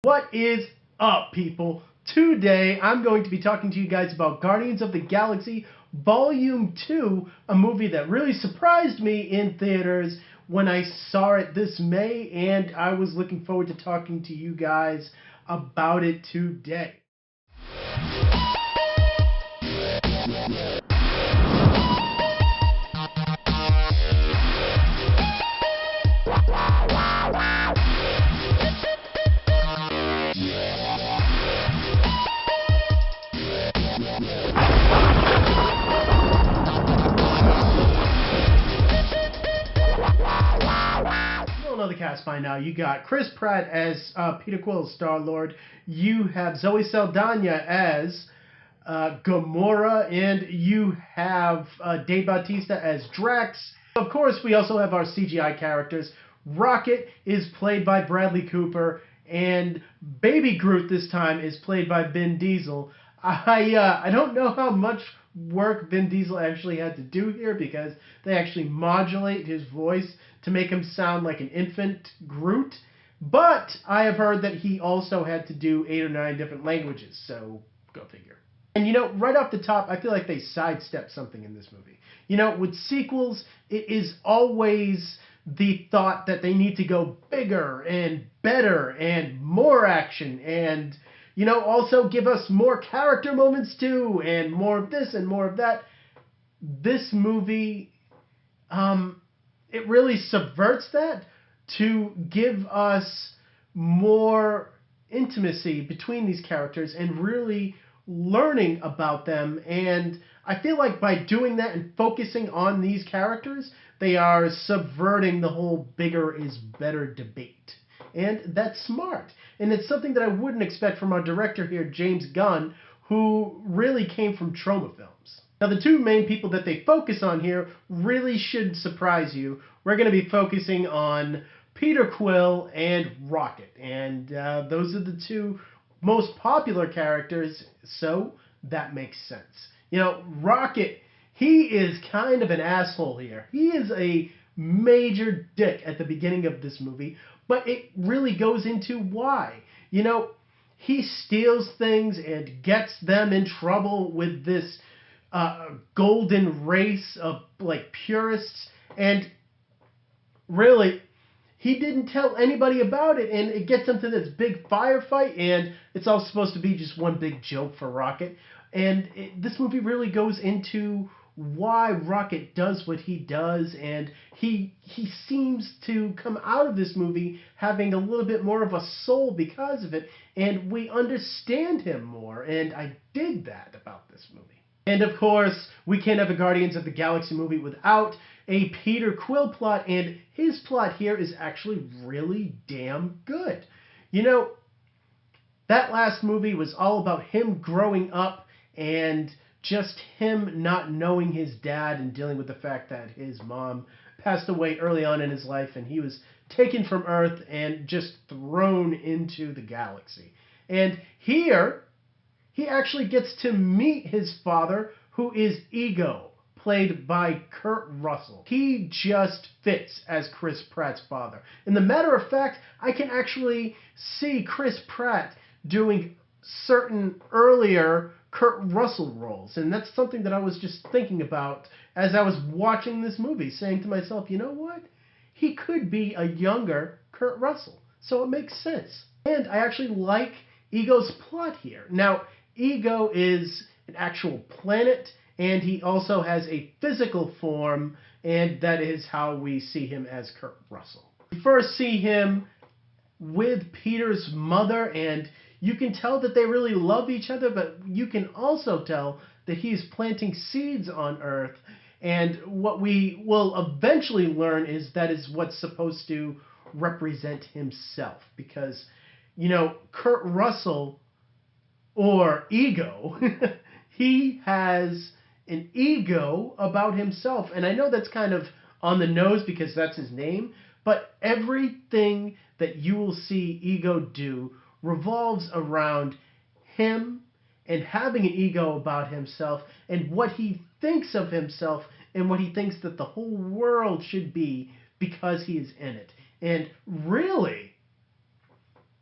What is up, people? Today, I'm going to be talking to you guys about Guardians of the Galaxy Volume 2, a movie that really surprised me in theaters when I saw it this May, and I was looking forward to talking to you guys about it today. Know the cast by now. You got Chris Pratt as Peter Quill, Star-Lord. You have Zoe Saldana as Gamora, and you have Dave Bautista as Drax. Of course, we also have our CGI characters. Rocket is played by Bradley Cooper, and Baby Groot this time is played by Vin Diesel. I don't know how much work Vin Diesel actually had to do here, because they actually modulate his voice to make him sound like an infant Groot. But I have heard that he also had to do 8 or 9 different languages, so go figure. And you know, right off the top, I feel like they sidestepped something in this movie. You know, with sequels, it is always the thought that they need to go bigger and better and more action and, you know, also give us more character moments too, and more of this and more of that. This movie, it really subverts that to give us more intimacy between these characters and really learning about them. And I feel like by doing that and focusing on these characters, they are subverting the whole bigger is better debate. And that's smart. And it's something that I wouldn't expect from our director here, James Gunn, who really came from Troma films. Now, the two main people that they focus on here really should surprise you. We're going to be focusing on Peter Quill and Rocket. And those are the two most popular characters, so that makes sense. You know, Rocket, he is kind of an asshole here. He is a major dick at the beginning of this movie, but it really goes into why. You know, he steals things and gets them in trouble with this golden race of, like, purists, and really, he didn't tell anybody about it, and it gets into this big firefight, and it's all supposed to be just one big joke for Rocket. And this movie really goes into why Rocket does what he does, and he seems to come out of this movie having a little bit more of a soul because of it, and we understand him more, and I dig that about this movie. And of course, we can't have a Guardians of the Galaxy movie without a Peter Quill plot, and his plot here is actually really damn good. You know, that last movie was all about him growing up and just him not knowing his dad and dealing with the fact that his mom passed away early on in his life, and he was taken from Earth and just thrown into the galaxy. And here, he actually gets to meet his father, who is Ego, played by Kurt Russell. He just fits as Chris Pratt's father. And the matter of fact, I can actually see Chris Pratt doing certain earlier Kurt Russell roles. And that's something that I was just thinking about as I was watching this movie, saying to myself, you know what? He could be a younger Kurt Russell. So it makes sense. And I actually like Ego's plot here. Now, Ego is an actual planet, and he also has a physical form, and that is how we see him as Kurt Russell. We first see him with Peter's mother, and you can tell that they really love each other, but you can also tell that he's planting seeds on Earth, and what we will eventually learn is that is what's supposed to represent himself, because, you know, Kurt Russell, or Ego, he has an ego about himself. And I know that's kind of on the nose because that's his name, but everything that you will see Ego do revolves around him and having an ego about himself and what he thinks of himself and what he thinks that the whole world should be because he is in it. And really,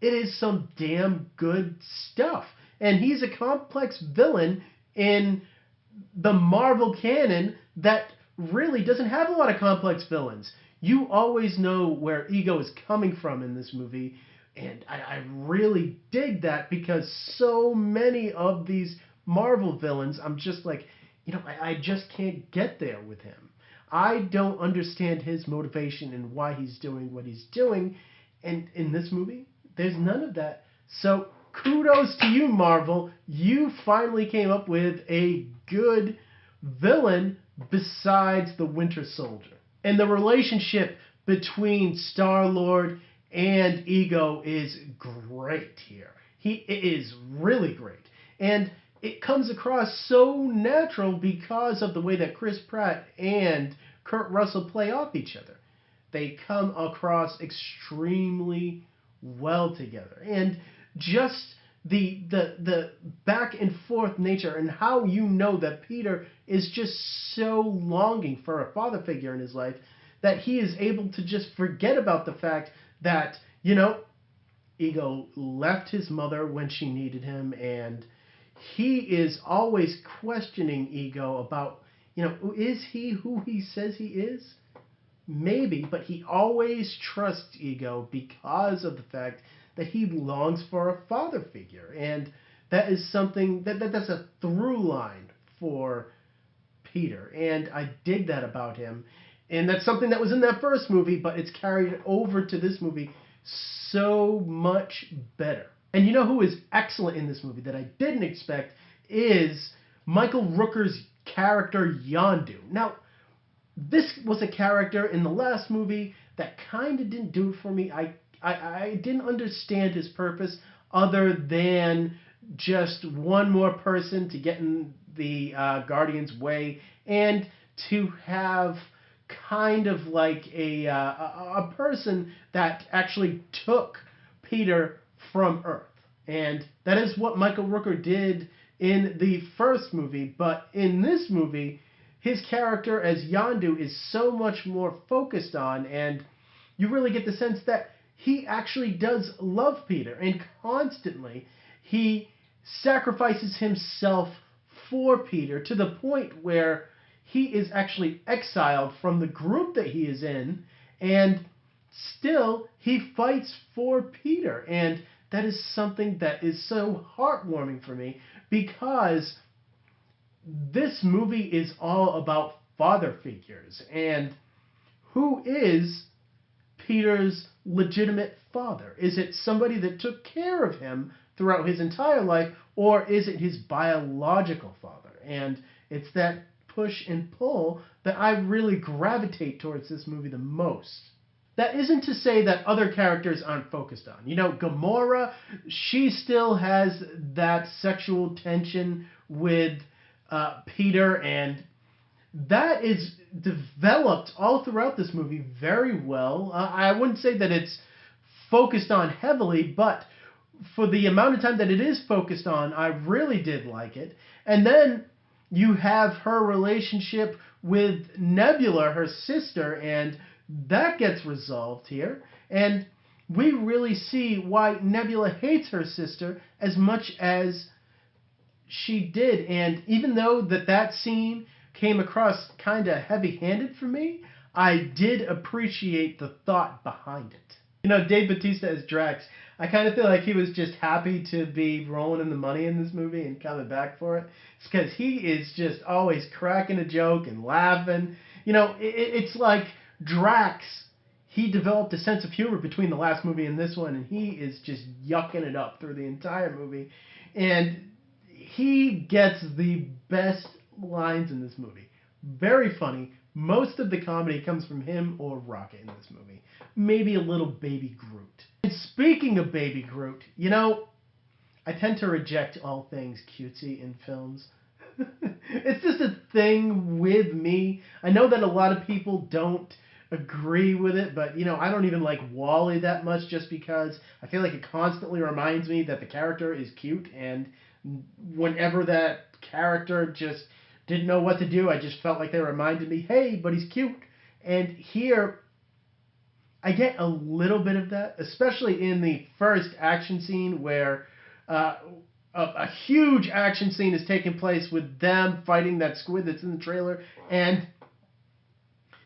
it is some damn good stuff. And he's a complex villain in the Marvel canon that really doesn't have a lot of complex villains. You always know where Ego is coming from in this movie, and I really dig that because so many of these Marvel villains, I'm just like, I just can't get there with him. I don't understand his motivation and why he's doing what he's doing, and in this movie, there's none of that. So kudos to you, Marvel. You finally came up with a good villain besides the Winter Soldier. And the relationship between Star-Lord and Ego is great here. It is really great. And it comes across so natural because of the way that Chris Pratt and Kurt Russell play off each other. They come across extremely well together. And just the back and forth nature and how you know that Peter is just so longing for a father figure in his life that he is able to just forget about the fact that, Ego left his mother when she needed him, and he is always questioning Ego about, is he who he says he is? Maybe, but he always trusts Ego because of the fact that he longs for a father figure. And that is something that's a through line for Peter. And I dig that about him. And that's something that was in that first movie, but it's carried over to this movie so much better. And you know who is excellent in this movie that I didn't expect is Michael Rooker's character Yondu. Now, this was a character in the last movie that kind of didn't do it for me. I didn't understand his purpose other than just one more person to get in the Guardians' way and to have kind of like a person that actually took Peter from Earth. And that is what Michael Rooker did in the first movie. But in this movie, his character as Yondu is so much more focused on, and you really get the sense that he actually does love Peter, and constantly he sacrifices himself for Peter to the point where he is actually exiled from the group that he is in, and still he fights for Peter. And that is something that is so heartwarming for me because this movie is all about father figures and who is Peter's legitimate father. Is it somebody that took care of him throughout his entire life, or is it his biological father? And it's that push and pull that I really gravitate towards this movie the most. That isn't to say that other characters aren't focused on. Gamora, she still has that sexual tension with Peter, and that is developed all throughout this movie very well. I wouldn't say that it's focused on heavily, but for the amount of time that it is focused on, I really did like it. And then you have her relationship with Nebula, her sister, and that gets resolved here. And we really see why Nebula hates her sister as much as she did. And even though that scene came across kind of heavy-handed for me, I did appreciate the thought behind it. Dave Bautista as Drax, I kind of feel like he was just happy to be rolling in the money in this movie and coming back for it. It's because he is just always cracking a joke and laughing. It's like Drax, he developed a sense of humor between the last movie and this one, and he is just yucking it up through the entire movie. And he gets the best lines in this movie. Very funny. Most of the comedy comes from him or Rocket in this movie. Maybe a little Baby Groot. And speaking of Baby Groot, I tend to reject all things cutesy in films. It's just a thing with me. I know that a lot of people don't agree with it, but I don't even like Wall-E that much just because I feel like it constantly reminds me that the character is cute, and whenever that character just didn't know what to do, I just felt like they reminded me, hey, but he's cute. And here, I get a little bit of that, especially in the first action scene where uh, a huge action scene is taking place with them fighting that squid that's in the trailer. And,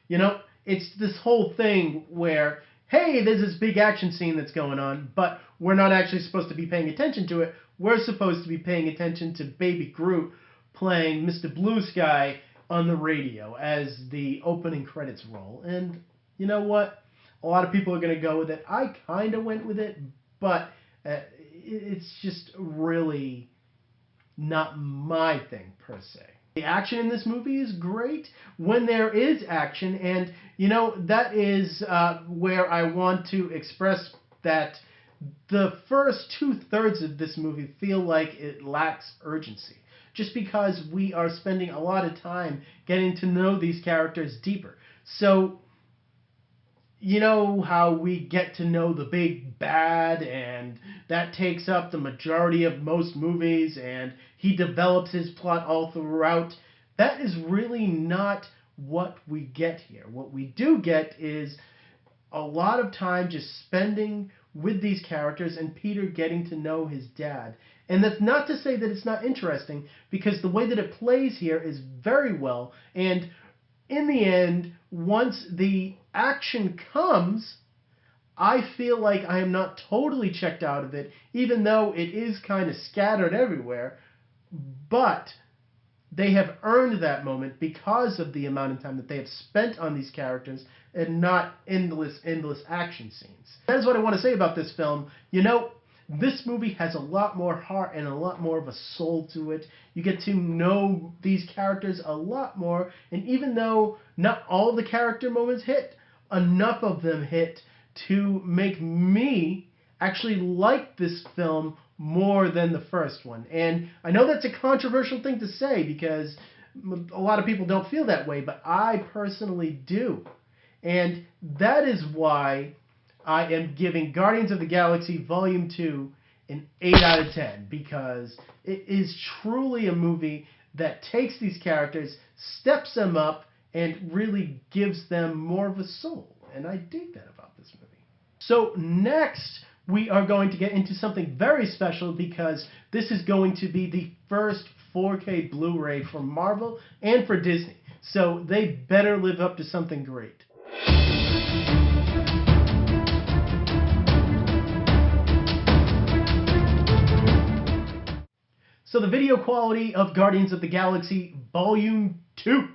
you know, it's this whole thing where, hey, there's this big action scene that's going on, but we're not actually supposed to be paying attention to it. We're supposed to be paying attention to Baby Groot playing Mr. Blue Sky on the radio as the opening credits roll. And you know what? A lot of people are going to go with it. I kind of went with it, but it's just really not my thing per se. The action in this movie is great when there is action, and you know that is where I want to express that the first 2/3 of this movie feel like it lacks urgency, just because we are spending a lot of time getting to know these characters deeper. So you know how we get to know the big bad, and that takes up the majority of most movies, and he develops his plot all throughout. That is really not what we get here. What we do get is a lot of time just spending with these characters and Peter getting to know his dad. And that's not to say that it's not interesting, because the way that it plays here is very well. And in the end, once the action comes, I feel like I am not totally checked out of it, even though it is kind of scattered everywhere. But they have earned that moment because of the amount of time that they have spent on these characters and not endless action scenes. That's what I want to say about this film. You know, this movie has a lot more heart and a lot more of a soul to it. You get to know these characters a lot more, and even though not all the character moments hit, enough of them hit to make me actually like this film more than the first one. And I know that's a controversial thing to say because a lot of people don't feel that way, but I personally do. And that is why I am giving Guardians of the Galaxy Volume 2 an 8 out of 10, because it is truly a movie that takes these characters, steps them up, and really gives them more of a soul. And I dig that about this movie. So next, we are going to get into something very special, because this is going to be the first 4K Blu-ray for Marvel and for Disney. So they better live up to something great. So the video quality of Guardians of the Galaxy Volume 2.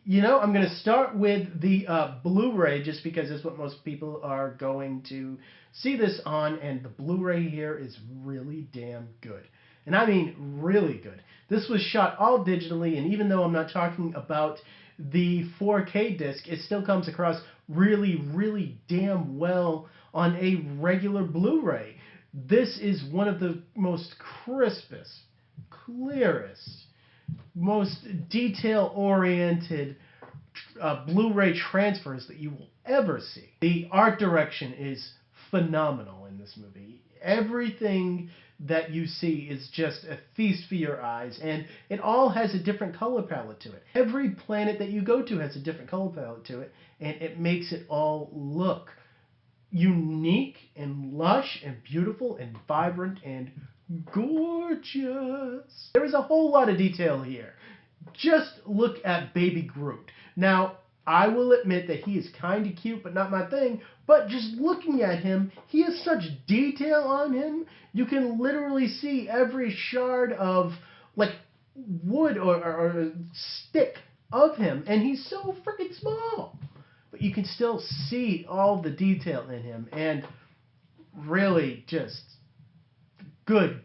You know, I'm going to start with the Blu-ray, just because that's what most people are going to see this on, and the Blu-ray here is really damn good. And I mean really good. This was shot all digitally, and even though I'm not talking about the 4K disc, it still comes across really, really damn well on a regular Blu-ray. This is one of the most crispest, clearest, most detail-oriented Blu-ray transfers that you will ever see. The art direction is phenomenal in this movie. Everything that you see is just a feast for your eyes, and it all has a different color palette to it. Every planet that you go to has a different color palette to it, and it makes it all look unique and lush and beautiful and vibrant and gorgeous. There is a whole lot of detail here. Just look at Baby Groot. Now, I will admit that he is kind of cute, but not my thing. But just looking at him, he has such detail on him. You can literally see every shard of, like, wood or stick of him. And he's so freaking small. But you can still see all the detail in him. And really just good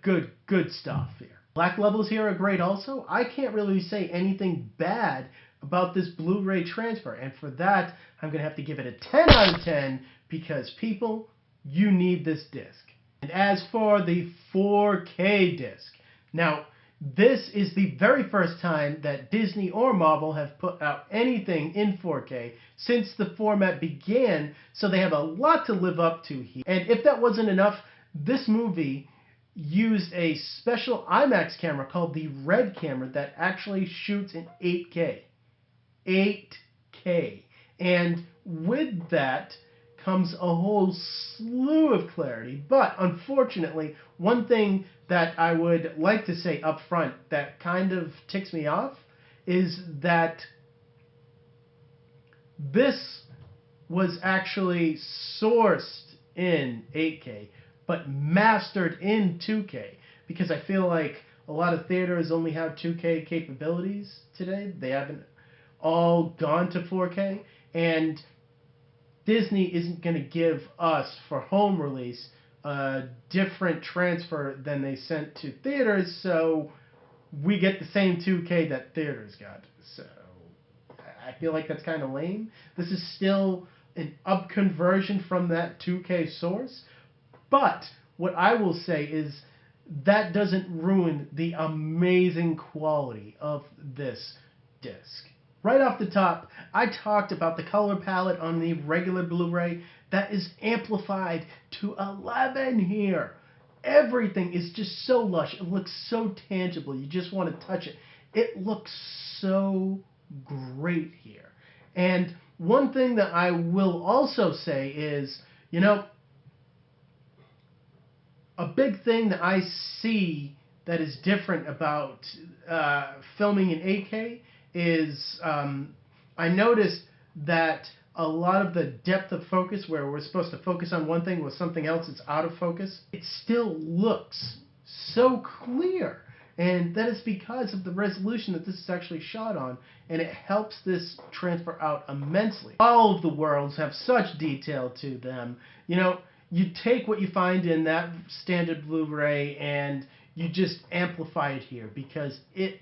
stuff here. Black levels here are great also. I can't really say anything bad about this Blu-ray transfer. And for that, I'm going to have to give it a 10 out of 10, because people, you need this disc. And as for the 4K disc, now, this is the very first time that Disney or Marvel have put out anything in 4K since the format began, so they have a lot to live up to here. And if that wasn't enough, this movie used a special IMAX camera called the Red camera that actually shoots in 8K. 8K. And with that comes a whole slew of clarity. But unfortunately, one thing that I would like to say up front that kind of ticks me off is that this was actually sourced in 8K, but mastered in 2K, because I feel like a lot of theaters only have 2K capabilities today. They haven't all gone to 4K, and Disney isn't going to give us, for home release, a different transfer than they sent to theaters, so we get the same 2K that theaters got. So I feel like that's kind of lame. This is still an up conversion from that 2K source, but what I will say is that doesn't ruin the amazing quality of this disc. Right off the top, I talked about the color palette on the regular Blu-ray. That is amplified to 11 here. Everything is just so lush. It looks so tangible. You just want to touch it. It looks so great here. And one thing that I will also say is, you know, a big thing that I see that is different about filming in 8K is I noticed that a lot of the depth of focus, where we're supposed to focus on one thing with something else that's out of focus, it still looks so clear. And that is because of the resolution that this is actually shot on, and it helps this transfer out immensely. All of the worlds have such detail to them. You know, you take what you find in that standard Blu-ray and you just amplify it here, because it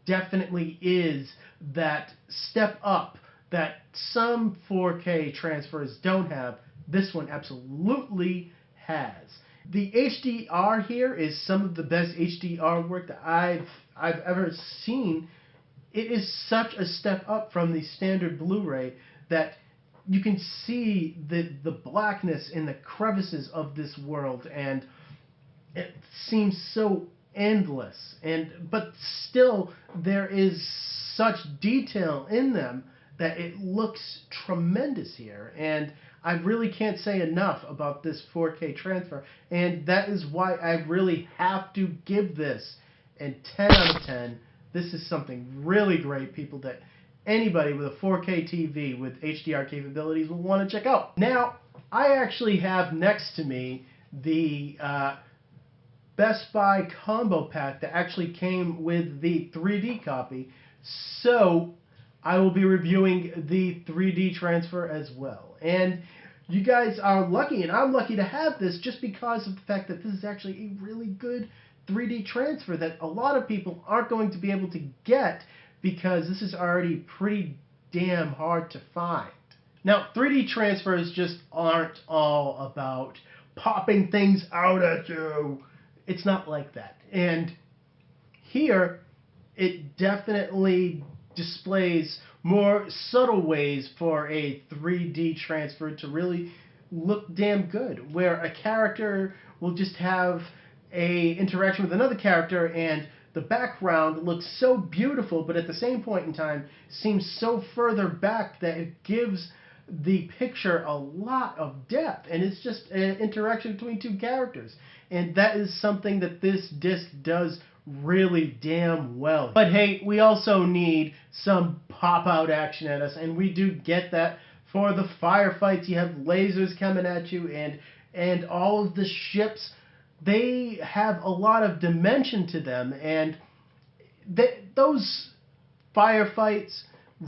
definitely is that step up that some 4K transfers don't have. This one absolutely has. The HDR here is some of the best HDR work that I've ever seen. It is such a step up from the standard Blu-ray that you can see the blackness in the crevices of this world, and it seems so endless. But still, there is such detail in them that it looks tremendous here. And I really can't say enough about this 4K transfer, and that is why I really have to give this a 10 out of 10. This is something really great, people, that anybody with a 4K TV with HDR capabilities will want to check out. Now, I actually have next to me the Best Buy combo pack that actually came with the 3D copy, so I will be reviewing the 3D transfer as well. And you guys are lucky, and I'm lucky to have this just because of the fact that this is actually a really good 3D transfer that a lot of people aren't going to be able to get, because this is already pretty damn hard to find. Now, 3D transfers just aren't all about popping things out at you. It's not like that. And here, it definitely displays more subtle ways for a 3D transfer to really look damn good, where a character will just have a interaction with another character and the background looks so beautiful, but at the same point in time seems so further back that it gives the picture a lot of depth, and it's just an interaction between two characters. And that is something that this disc does really damn well. But hey, we also need some pop-out action at us, and we do get that for the firefights. You have lasers coming at you, and all of the ships, they have a lot of dimension to them, and those firefights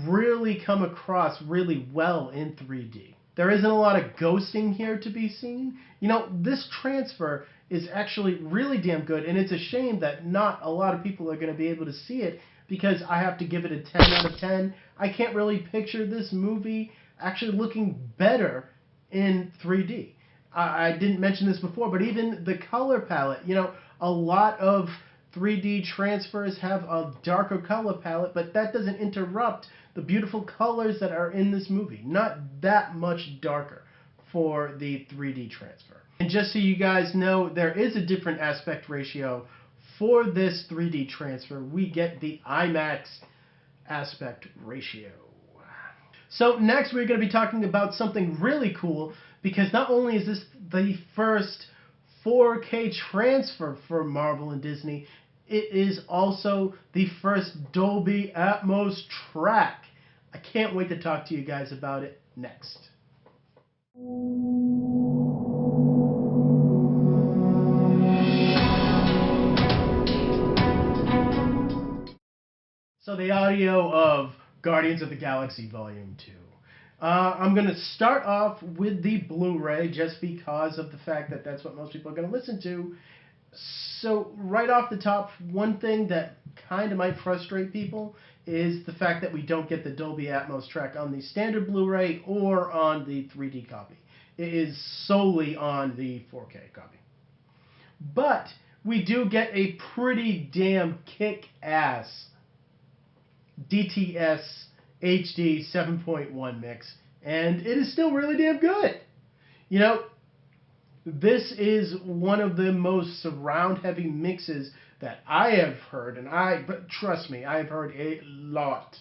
really come across really well in 3D. There isn't a lot of ghosting here to be seen. You know, this transfer is actually really damn good, and it's a shame that not a lot of people are going to be able to see it, because I have to give it a 10 out of 10. I can't really picture this movie actually looking better in 3D. I didn't mention this before, but even the color palette, you know, a lot of 3D transfers have a darker color palette, but that doesn't interrupt the beautiful colors that are in this movie. Not that much darker for the 3D transfer. And just so you guys know, there is a different aspect ratio for this 3D transfer. We get the IMAX aspect ratio. So next we're going to be talking about something really cool, because not only is this the first 4K transfer for Marvel and Disney, it is also the first Dolby Atmos track. I can't wait to talk to you guys about it next. So the audio of Guardians of the Galaxy Volume 2. I'm going to start off with the Blu-ray just because of the fact that that's what most people are going to listen to. So right off the top, one thing that kind of might frustrate people is the fact that we don't get the Dolby Atmos track on the standard Blu-ray or on the 3D copy. It is solely on the 4K copy. But we do get a pretty damn kick-ass DTS HD 7.1 mix, and it is still really damn good. You know, this is one of the most surround heavy mixes that I have heard, but trust me, I have heard a lot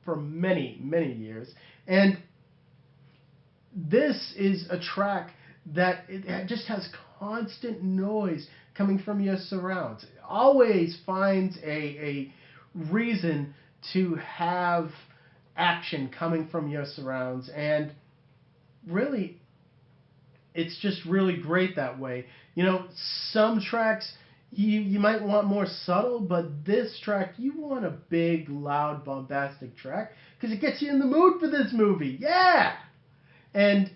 for many, many years. And this is a track that it just has constant noise coming from your surrounds. It always finds a reason to have action coming from your surrounds, and really it's just really great that way. You know, some tracks you might want more subtle, but this track you want a big, loud, bombastic track because it gets you in the mood for this movie. Yeah! And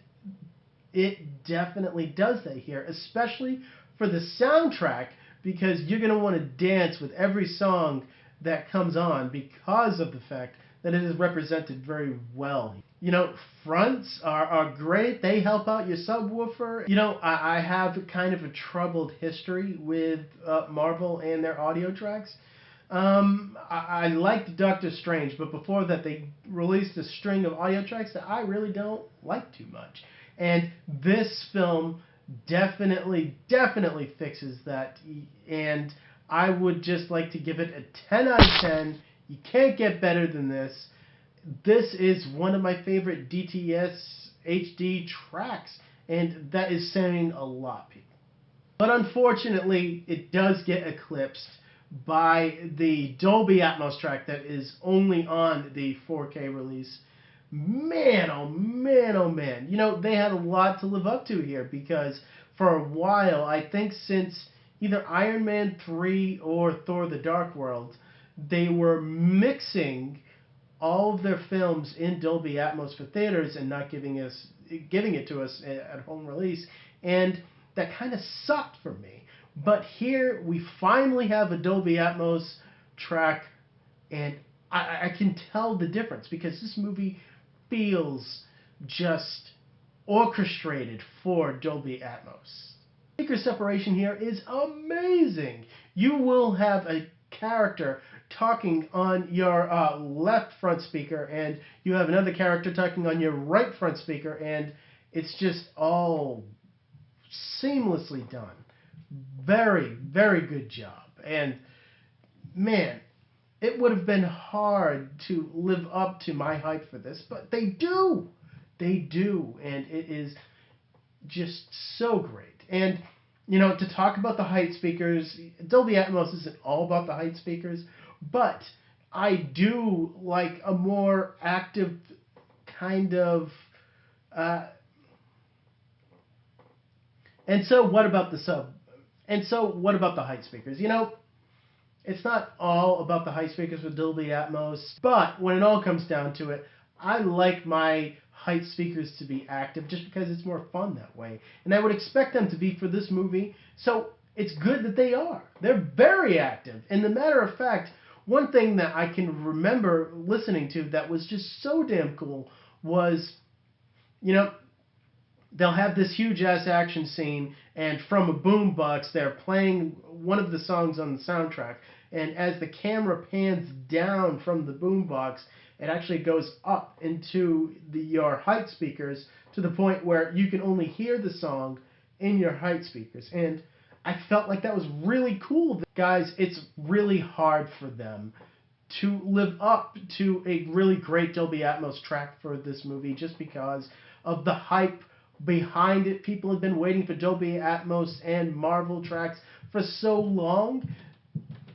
it definitely does that here, especially for the soundtrack, because you're going to want to dance with every song that comes on because of the fact that it is represented very well. You know, fronts are great. They help out your subwoofer. You know, I have kind of a troubled history with Marvel and their audio tracks. I liked Doctor Strange, but before that they released a string of audio tracks that I really don't like too much. And this film definitely fixes that, and I would just like to give it a 10 out of 10. You can't get better than this. This is one of my favorite DTS HD tracks, and that is saying a lot, people. But unfortunately, it does get eclipsed by the Dolby Atmos track that is only on the 4K release. Man, oh man, oh man. You know, they had a lot to live up to here, because for a while, I think since either Iron Man 3 or Thor the Dark World, they were mixing all of their films in Dolby Atmos for theaters and not giving it to us at home release, and that kind of sucked for me. But here we finally have a Dolby Atmos track, and I can tell the difference because this movie feels just orchestrated for Dolby Atmos. Speaker separation here is amazing. You will have a character talking on your left front speaker, and you have another character talking on your right front speaker, and it's just all seamlessly done. Very, very good job. And man, it would have been hard to live up to my hype for this, but they do. They do, and it is just so great. And you know, to talk about the height speakers, Dolby Atmos isn't all about the height speakers, but I do like a more active kind of. And so what about the sub? And so what about the height speakers? You know, it's not all about the height speakers with Dolby Atmos, but when it all comes down to it, I like my height speakers to be active just because it's more fun that way. And I would expect them to be for this movie, so it's good that they are. They're very active. And the matter of fact, one thing that I can remember listening to that was just so damn cool was, you know, they'll have this huge ass action scene, and from a boombox they're playing one of the songs on the soundtrack, and as the camera pans down from the boombox, it actually goes up into your height speakers to the point where you can only hear the song in your height speakers. And I felt like that was really cool. Guys, it's really hard for them to live up to a really great Dolby Atmos track for this movie just because of the hype behind it. People have been waiting for Dolby Atmos and Marvel tracks for so long,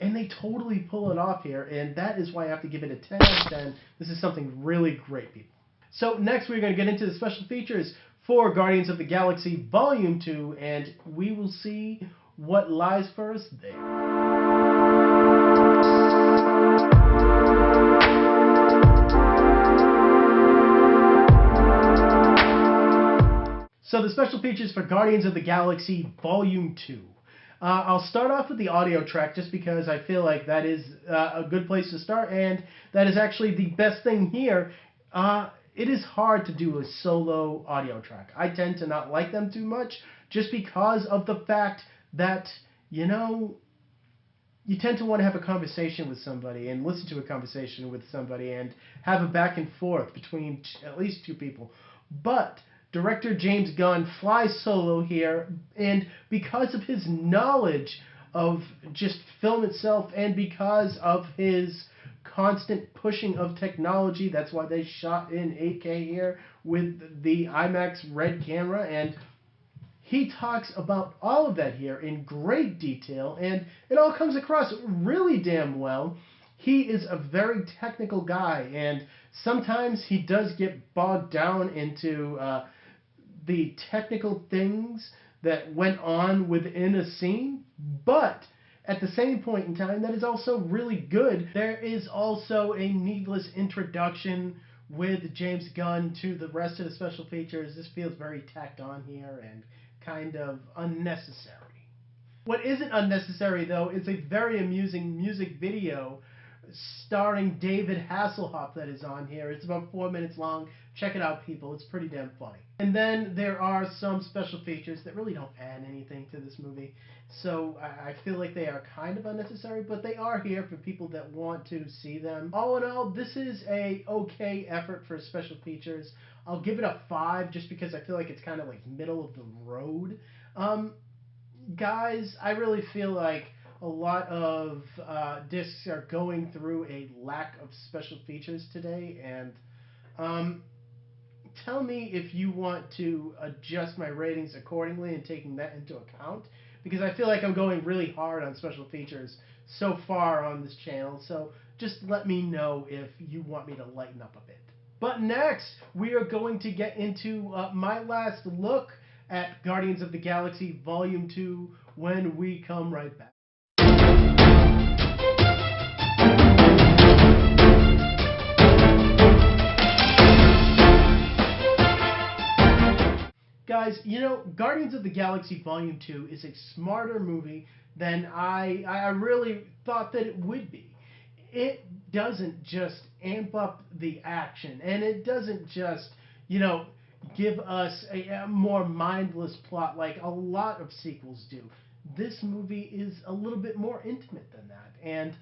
and they totally pull it off here, and that is why I have to give it a 10 out of 10. This is something really great, people. So next we're going to get into the special features for Guardians of the Galaxy Volume 2, and we will see what lies for us there. So the special features for Guardians of the Galaxy Volume 2. I'll start off with the audio track just because I feel like that is a good place to start, and that is actually the best thing here. It is hard to do a solo audio track. I tend to not like them too much just because of the fact that, you tend to want to have a conversation with somebody and listen to a conversation with somebody and have a back and forth between at least two people. But director James Gunn flies solo here, and because of his knowledge of just film itself and because of his constant pushing of technology, that's why they shot in 8K here with the IMAX red camera, and he talks about all of that here in great detail, and it all comes across really damn well. He is a very technical guy, and sometimes he does get bogged down into the technical things that went on within a scene, but at the same point in time, that is also really good. There is also a needless introduction with James Gunn to the rest of the special features. This feels very tacked on here and kind of unnecessary. What isn't unnecessary, though, is a very amusing music video starring David Hasselhoff that is on here. It's about 4 minutes long. Check it out, people. It's pretty damn funny. And then there are some special features that really don't add anything to this movie. So I feel like they are kind of unnecessary, but they are here for people that want to see them. All in all, this is a okay effort for special features. I'll give it a 5 just because I feel like it's kind of like middle of the road. Guys, I really feel like a lot of discs are going through a lack of special features today, and tell me if you want to adjust my ratings accordingly and taking that into account, because I feel like I'm going really hard on special features so far on this channel, so just let me know if you want me to lighten up a bit. But next, we are going to get into my last look at Guardians of the Galaxy Volume 2 when we come right back. Guys, Guardians of the Galaxy Volume 2 is a smarter movie than I really thought that it would be. It doesn't just amp up the action, and it doesn't just, give us a more mindless plot like a lot of sequels do. This movie is a little bit more intimate than that, and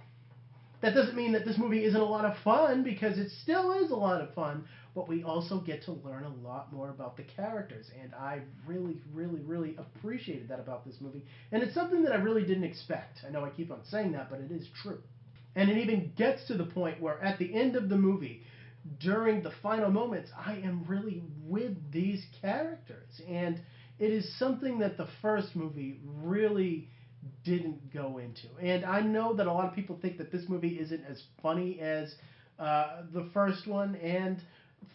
that doesn't mean that this movie isn't a lot of fun, because it still is a lot of fun, but we also get to learn a lot more about the characters, and I really, really, really appreciated that about this movie, and it's something that I really didn't expect. I know I keep on saying that, but it is true. And it even gets to the point where at the end of the movie, during the final moments, I am really with these characters, and it is something that the first movie really didn't go into. And I know that a lot of people think that this movie isn't as funny as the first one, and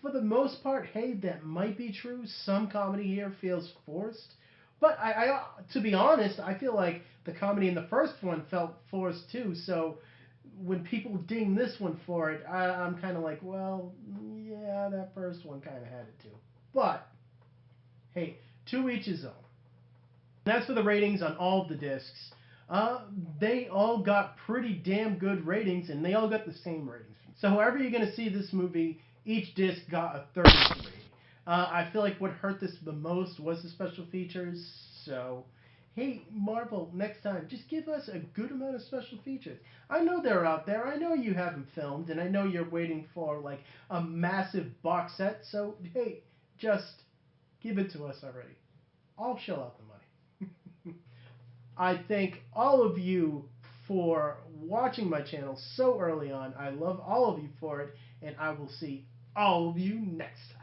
for the most part, hey, that might be true. Some comedy here feels forced, but I to be honest, I feel like the comedy in the first one felt forced too, so when people ding this one for it, I'm kind of like, well, yeah, that first one kind of had it too. But, hey, to each his own. And as for the ratings on all of the discs, they all got pretty damn good ratings, and they all got the same ratings. So however you're going to see this movie, each disc got a 33. I feel like what hurt this the most was the special features, so hey, Marvel, next time, just give us a good amount of special features. I know they're out there. I know you have them filmed, and I know you're waiting for, like, a massive box set. So, hey, just give it to us already. I'll shell out the money. I thank all of you for watching my channel so early on. I love all of you for it, and I will see all of you next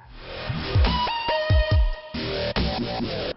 time.